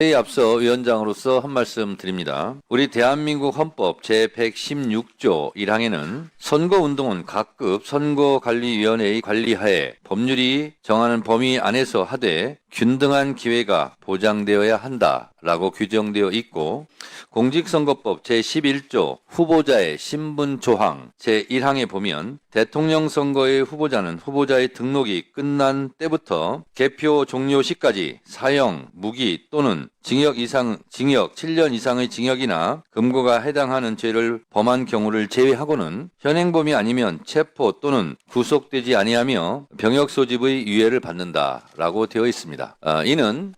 회의 앞서 위원장으로서 한 말씀 드립니다. 우리 대한민국 헌법 제116조 1항에는 선거운동은 각급 선거관리위원회의 관리하에 법률이 정하는 범위 안에서 하되 균등한 기회가 보장되어야 한다라고 규정되어 있고, 공직선거법 제11조 후보자의 신분 조항 제1항에 보면 대통령 선거의 후보자는 후보자의 등록이 끝난 때부터 개표 종료 시까지 사형, 무기 또는 징역 7년 이상의 징역이나 금고가 해당하는 죄를 범한 경우를 제외하고는 현행범이 아니면 체포 또는 구속되지 아니하며 병역 소집의 유예를 받는다라고 되어 있습니다. 이는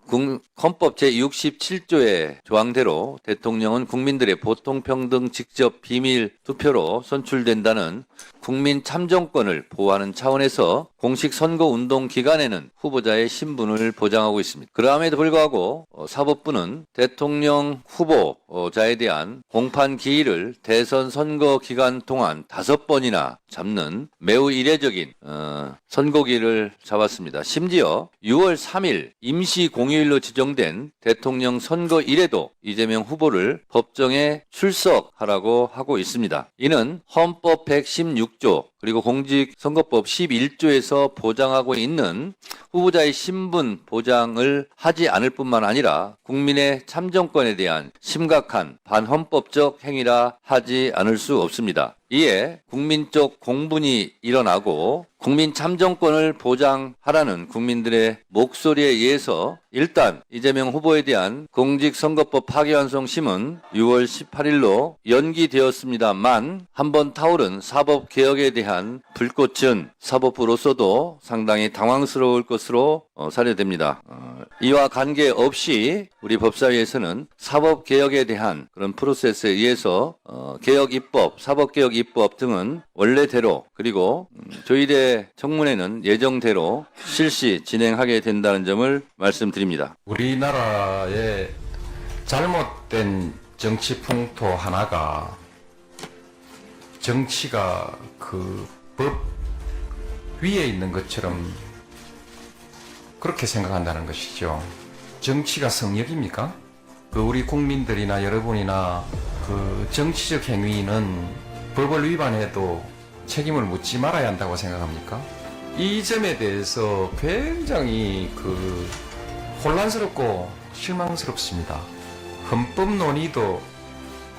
헌법 제67조의 조항대로 대통령은 국민들의 보통평등 직접 비밀 투표로 선출된다는 국민 참정권을 보호하는 차원에서 공식 선거운동 기간에는 후보자의 신분을 보장하고 있습니다. 그럼에도 불구하고 사법부는 대통령 후보자에 대한 공판 기일을 대선 선거 기간 동안 5번이나 잡는 매우 이례적인 선고기를 잡았습니다. 심지어 6월 3일 임시 공휴일로 지정된 대통령 선거일에도 이재명 후보를 법정에 출석하라고 하고 있습니다. 이는 헌법 116조 그리고 공직선거법 11조에서 보장하고 있는 후보자의 신분 보장을 하지 않을 뿐만 아니라 국민의 참정권에 대한 심각한 반헌법적 행위라 하지 않을 수 없습니다. 이에 국민적 공분이 일어나고 국민 참정권을 보장하라는 국민들의 목소리에 의해서 일단 이재명 후보에 대한 공직선거법 파기환송심은 6월 18일로 연기되었습니다만, 한번 타오른 사법개혁에 대한 불꽃은 사법부로서도 상당히 당황스러울 것으로 사료됩니다. 이와 관계없이 우리 법사위에서는 사법개혁에 대한 그런 프로세스에 의해서 개혁입법, 사법개혁 입법 등은 원래대로, 그리고 조의대 청문회는 예정대로 실시 진행하게 된다는 점을 말씀드립니다. 우리나라의 잘못된 정치 풍토 하나가 정치가 그 법 위에 있는 것처럼 그렇게 생각한다는 것이죠. 정치가 성역입니까? 우리 국민들이나 여러분이나 정치적 행위는 법을 위반해도 책임을 묻지 말아야 한다고 생각합니까? 이 점에 대해서 굉장히 혼란스럽고 실망스럽습니다. 헌법 논의도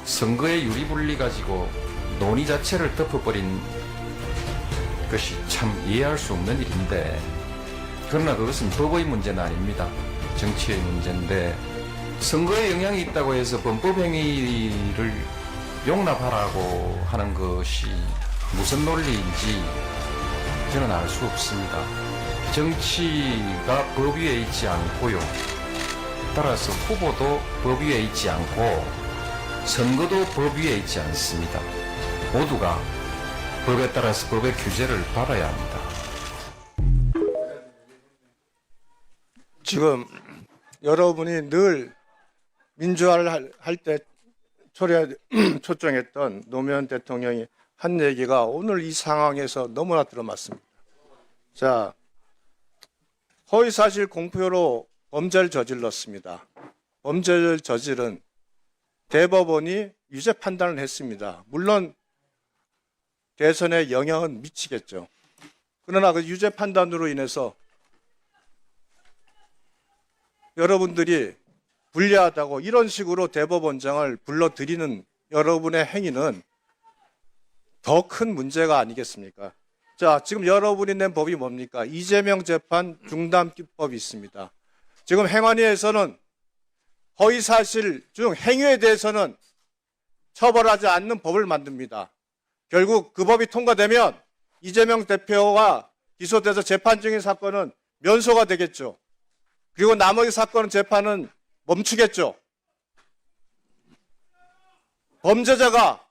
선거의 유리분리 가지고 논의 자체를 덮어버린 것이 참 이해할 수 없는 일인데, 그러나 그것은 법의 문제는 아닙니다. 정치의 문제인데, 선거에 영향이 있다고 해서 범법행위를 용납하라고 하는 것이 무슨 논리인지 저는 알 수 없습니다. 정치가 법 위에 있지 않고요. 따라서 후보도 법 위에 있지 않고 선거도 법 위에 있지 않습니다. 모두가 법에 따라서 법의 규제를 받아야 합니다. 지금 여러분이 늘 민주화를 할 때 초청했던 노무현 대통령이 한 얘기가 오늘 이 상황에서 너무나 들어맞습니다. 자, 허위사실 공표로 범죄를 저질렀습니다. 범죄를 저지른 대법원이 유죄 판단을 했습니다. 물론 대선에 영향은 미치겠죠. 그러나 그 유죄 판단으로 인해서 여러분들이 불리하다고 이런 식으로 대법원장을 불러들이는 여러분의 행위는 더 큰 문제가 아니겠습니까? 자, 지금 여러분이 낸 법이 뭡니까? 이재명 재판 중단법이 있습니다. 지금 행안위에서는 허위사실 중 행위에 대해서는 처벌하지 않는 법을 만듭니다. 결국 그 법이 통과되면 이재명 대표가 기소돼서 재판 중인 사건은 면소가 되겠죠. 그리고 나머지 사건은 재판은 멈추겠죠. 범죄자가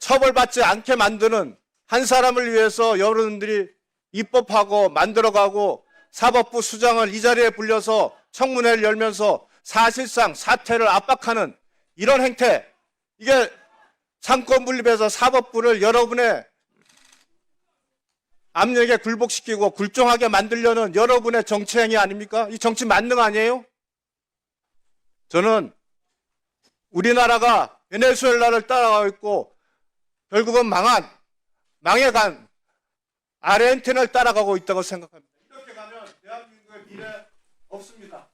처벌받지 않게 만드는 한 사람을 위해서 여러분들이 입법하고 만들어가고 사법부 수장을 이 자리에 불려서 청문회를 열면서 사실상 사퇴를 압박하는 이런 행태, 이게 상권 분립해서 사법부를 여러분의 압력에 굴복시키고 굴종하게 만들려는 여러분의 정치 행위 아닙니까? 이 정치 만능 아니에요? 저는 우리나라가 베네수엘라를 따라가고 있고 결국은 망해간 아르헨티나를 따라가고 있다고 생각합니다. 이렇게 가면 대한민국의 미래 없습니다.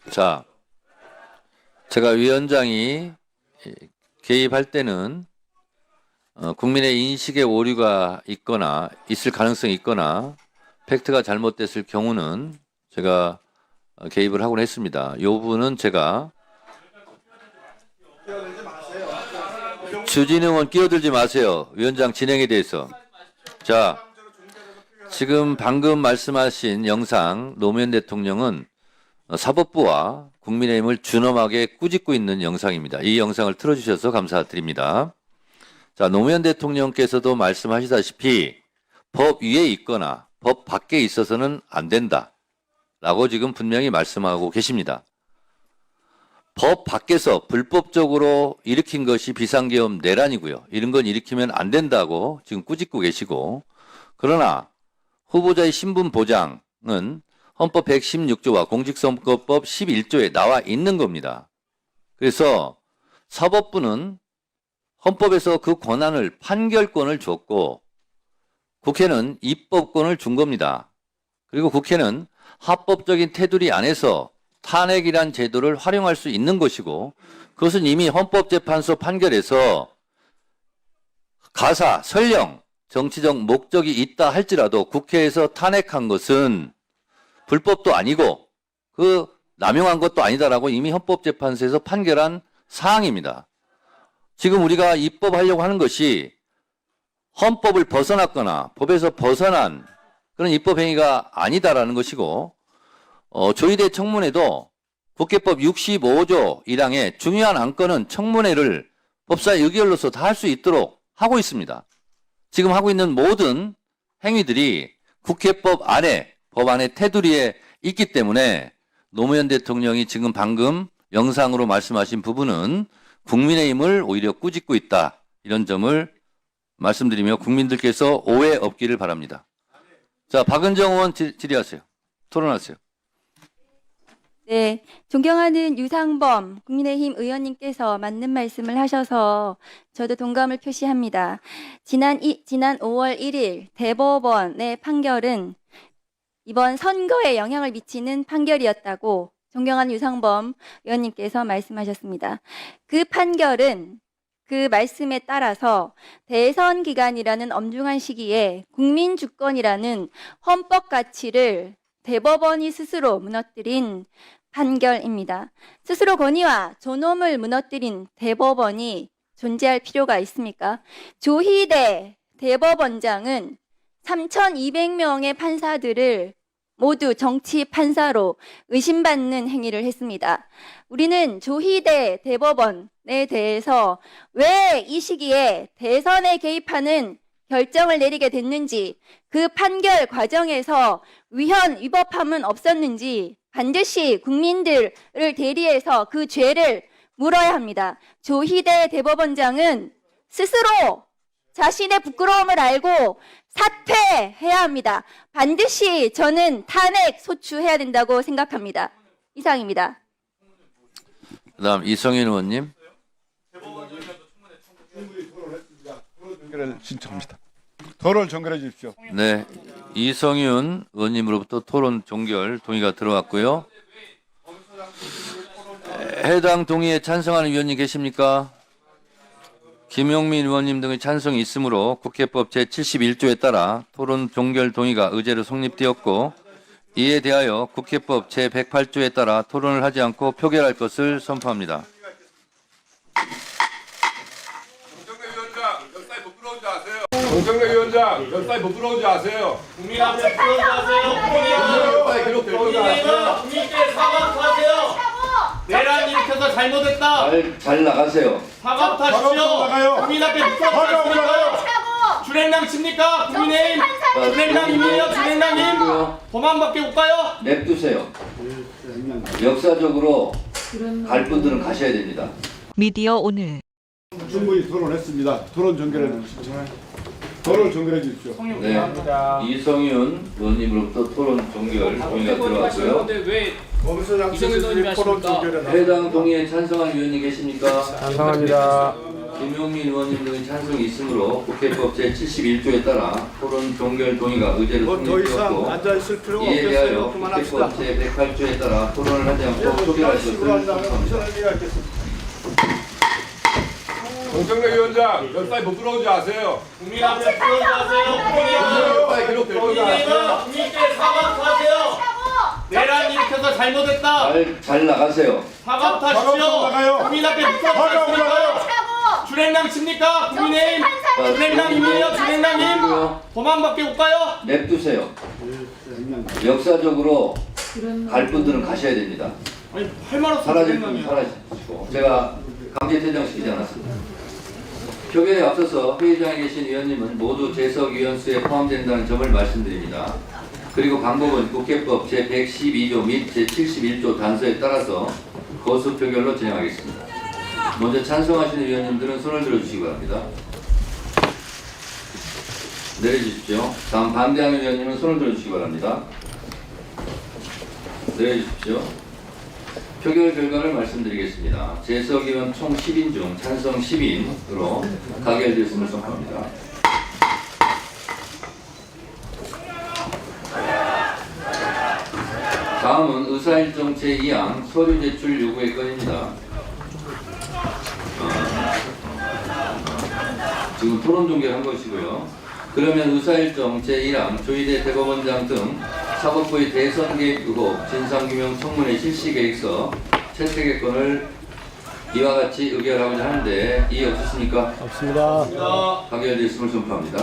자, 제가 위원장이 개입할 때는 국민의 인식에 오류가 있거나 있을 가능성이 있거나 팩트가 잘못됐을 경우는 제가 개입을 하곤 했습니다. 이 부분은 제가 주진우 의원 끼어들지 마세요. 위원장 진행에 대해서. 자, 지금 방금 말씀하신 영상 노무현 대통령은 사법부와 국민의힘을 준엄하게 꾸짖고 있는 영상입니다. 이 영상을 틀어주셔서 감사드립니다. 자, 노무현 대통령께서도 말씀하시다시피 법 위에 있거나 법 밖에 있어서는 안 된다 라고 지금 분명히 말씀하고 계십니다. 법 밖에서 불법적으로 일으킨 것이 비상계엄 내란이고요. 이런 건 일으키면 안 된다고 지금 꾸짖고 계시고, 그러나 후보자의 신분 보장은 헌법 116조와 공직선거법 11조에 나와 있는 겁니다. 그래서 사법부는 헌법에서 그 권한을 판결권을 줬고 국회는 입법권을 준 겁니다. 그리고 국회는 합법적인 테두리 안에서 탄핵이란 제도를 활용할 수 있는 것이고, 그것은 이미 헌법재판소 판결에서 가사, 설령 정치적 목적이 있다 할지라도 국회에서 탄핵한 것은 불법도 아니고 그 남용한 것도 아니다라고 이미 헌법재판소에서 판결한 사항입니다. 지금 우리가 입법하려고 하는 것이 헌법을 벗어났거나 법에서 벗어난 그런 입법행위가 아니다라는 것이고, 조희대 청문회도 국회법 65조 1항에 중요한 안건은 청문회를 법사위 의결로서 다 할 수 있도록 하고 있습니다. 지금 하고 있는 모든 행위들이 국회법 안에, 법 안의 테두리에 있기 때문에 노무현 대통령이 지금 방금 영상으로 말씀하신 부분은 국민의힘을 오히려 꾸짖고 있다. 이런 점을 말씀드리며 국민들께서 오해 없기를 바랍니다. 자, 박은정 의원 질의하세요. 토론하세요. 네, 존경하는 유상범 국민의힘 의원님께서 맞는 말씀을 하셔서 저도 동감을 표시합니다. 지난 5월 1일 대법원의 판결은 이번 선거에 영향을 미치는 판결이었다고 존경하는 유상범 의원님께서 말씀하셨습니다. 그 판결은 그 말씀에 따라서 대선 기간이라는 엄중한 시기에 국민 주권이라는 헌법 가치를 대법원이 스스로 무너뜨린 판결입니다. 스스로 권위와 존엄을 무너뜨린 대법원이 존재할 필요가 있습니까? 조희대 대법원장은 3,200명의 판사들을 모두 정치 판사로 의심받는 행위를 했습니다. 우리는 조희대 대법원에 대해서 왜 이 시기에 대선에 개입하는 결정을 내리게 됐는지, 그 판결 과정에서 위헌 위법함은 없었는지 반드시 국민들을 대리해서 그 죄를 물어야 합니다. 조희대 대법원장은 스스로 자신의 부끄러움을 알고 사퇴해야 합니다. 반드시 저는 탄핵 소추해야 된다고 생각합니다. 이상입니다. 그다음 이성윤 의원님. 연결을 신청합니다. 토론 종결해 주십시오. 네, 이성윤 의원님으로부터 토론 종결 동의가 들어왔고요. 해당 동의에 찬성하는 위원님 계십니까? 김용민 의원님 등의 찬성이 있으므로 국회법 제71조에 따라 토론 종결 동의가 의제로 성립되었고, 이에 대하여 국회법 제108조에 따라 토론을 하지 않고 표결할 것을 선포합니다. 정청래 위원장, 역사에 부끄러운 줄 아세요? 국민 앞에 부끄러운 줄 아세요? 국민의힘은 국민께 사과하세요. 내란 일으켜서 잘못했다. 잘 나가세요. 사과부터 하십시오. 국민 앞에 부끄러운 줄 아십니까? 준행랑 칩니까? 국민의힘 준행랑임이에요. 준행랑임. 도망밖에 못 가요? 냅두세요. 역사적으로 갈 분들은 가셔야 됩니다. 미디어 오늘 충분히 토론했습니다. 토론 종결해 주십시오. 토론을 종결해 주십시오. 네. 이성윤 의원님으로부터 토론 종결 동의가 들어왔고요. 왜 검수장 이정일 의원님이 토론 하십니까? 종결해 해당 동의에 찬성한 의원님 계십니까? 찬성합니다. 김용민 의원님 등의 찬성이 있으므로 국회법 제71조에 따라 토론 종결 동의가 의제로 뭐더 이상 성립되었고 앉아 있을 필요가 이에 대하여 없겠어요. 그만합시다. 국회법 제108조에 따라 토론을 하지 않고 표결할 것을 식으로 한다면 무슨 요청합니다. 의미가 있겠습니까? 정청래 위원장 역사에 못 들어오지 아세요. 국민 앞에 들어가세요. 역사에 기록 들어오지 아세요. 국민께 사과부터 하세요. 내란 일으켜서 잘못했다. 잘 나가세요. 사과부터 사과부터 하십시오. 나가요. 국민 앞에 사과부터 묻어주셨습니까? 준행랑 칩니까? 국민의힘 준행랑임이에요. 준행랑임. 도망밖에 못 가요. 냅두세요. 역사적으로 갈 분들은 가셔야 됩니다. 아니 할말 없어. 사라질 분은 사라지시고 제가 강제 퇴장시키지 않았습니다. 표결에 앞서서 회의장에 계신 의원님은 모두 재석위원 수에 포함된다는 점을 말씀드립니다. 그리고 방법은 국회법 제112조 및 제71조 단서에 따라서 거수 표결로 진행하겠습니다. 먼저 찬성하시는 의원님들은 손을 들어주시기 바랍니다. 내려주십시오. 다음 반대하는 의원님은 손을 들어주시기 바랍니다. 내려주십시오. 표결 결과를 말씀드리겠습니다. 재석 의원 총 10인 중 찬성 10인으로 가결되었음을 선포합니다. 다음은 의사일정 제2항 서류 제출 요구의 건입니다. 지금 토론 종결한 것이고요. 그러면 의사일정 제1항 조희대 대법원장 등 사법부의 대선 개입 의혹 진상규명 청문회 실시 계획서 채택의 건을 이와 같이 의결하고자 하는데 이의 없으십니까? 없습니다. 가결되었음을 선포합니다.